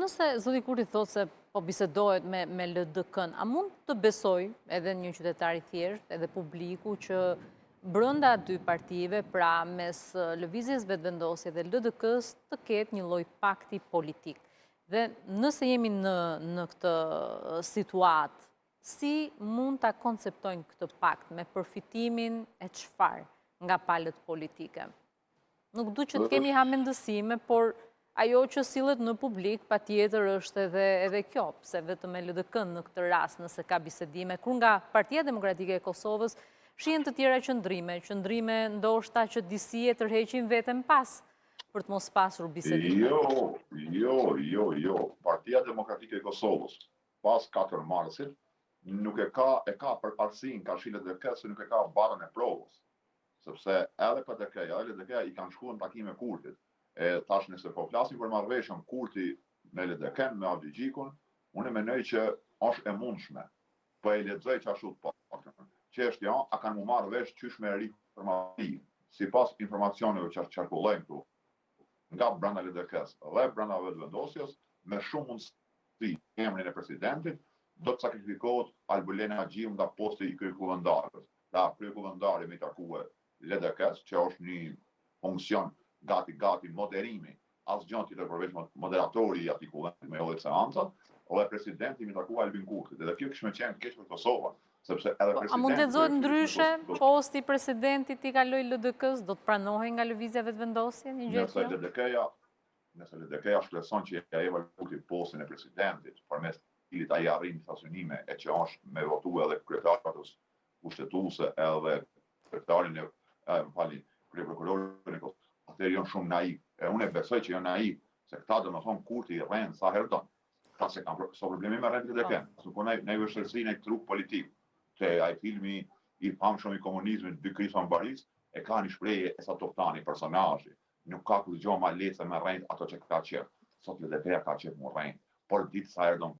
nëse zoti Kurti thotë se po bisedohet me LDK-n, a mund të besoj edhe një qytetar i thjeshtë, edhe publiku, që brenda dy partive, pra mes lëvizjes vetëvendosje dhe LDK-s, të ketë një lloj pakti politik? Dhe nëse jemi në këtë situatë, si mund ta konceptojnë këtë pakt me përfitimin e çfarë nga palët politike? Nuk du që të kemi hamendësime, por ajo që sillet në publik patjetër është edhe kjo, pse vetëm me LDK-n në këtë rast, nëse ka bisedime, kur nga Partia Demokratike e Kosovës shihen të tjera qëndrime ndoshta që disi e tërheqin veten pas, për të mos pasur bisedime. Jo. Partia Demokratike e Kosovës, pas 4 marsit, nuk e ka përparësinë Këshillit e LDK-s, nuk e ka barën e provës. Sepse edhe PDK-ja, edhe LDK-ja i kanë shkuar në takime Kurtit. Tash nëse po flasim për marrëveshjen Kurti me LDK-n, me Avdigjikun, unë mendoj që është e mundshme. Po e lexoj çashtu të paktën. Çështja a kanë marrë vesh qysh me informativ, sipas informacioneve që qarkullojnë këtu nga brenda LDK-s dhe brenda vetëvendosjes, me shumë mundësi emrin e presidentit do të sakrifikohet Albulena Xhiu nga posti i kryeqytetarës. Da kryekuvendari me takue LDK-s, që është një funksion gati moderimi, asgjë tjetër përveç moderatori i atij kuvendit me edhe seancat, dhe presidenti mi takua Albin Kurtit. Edhe kjo kishte qenë keq për Kosovën, sepse edhe presidenti. A mund të lexohet ndryshe posti i presidentit i kaloi LDK-s, do të pranohej nga lëvizja vetëvendosje një gjë tjetër? Nëse LDK-ja shpreson që ja Eva Kurti postin e presidentit, përmes cilit ai arrin stacionime e që është me votu edhe kryetarës kushtetuese edhe kryetarin kryeprokurorin e Kosovës, atëherë janë shumë naiv. Unë e besoj që janë naiv, se këta domethënë Kurti i rren sa herë don. Ka se kanë probleme me rrethit e LDK. Suponoj në vështirësinë e trup politik. Te ai filmi i famshëm i komunizmit Dy Krishna Baris e ka një shprehje e sa Toftani personazhi. Nuk ka kur gjë më lehtë me rreth ato që ka qenë. Sot LDK ka qenë më rreth. Por ditë sa herë don